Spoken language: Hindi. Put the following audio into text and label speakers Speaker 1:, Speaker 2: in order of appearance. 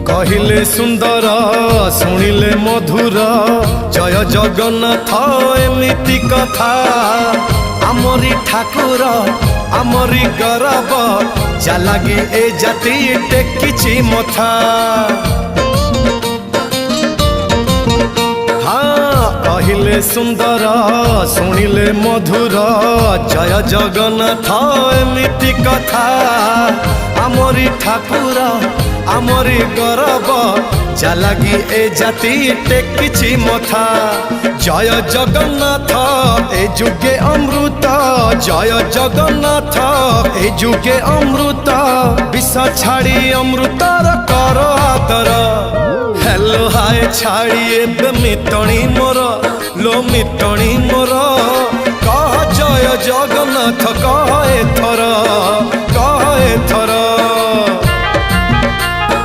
Speaker 1: कहिले सुंदर शुणिले मधुर जय जगन्नाथ एमिति कथा आमरी ठाकुर आमरी गौरव जालागी ए जाति टेकिछि मथा। हाँ कहिले सुंदर शुणिले मधुर जय जगन्नाथ एमिति कथा आमरी ठाकुर आमरी गौरव जालागी ए जाति टेकिछि मथा। जय जगन्नाथ ए जुगे अमृत जय जगन्नाथ ए जुगे अमृत विष छाड़ी अमृतर कर आदर। हेलो हाय छाड़ी एबे मितणी मोर लो मितणी मोर कह जय जगन्नाथ कह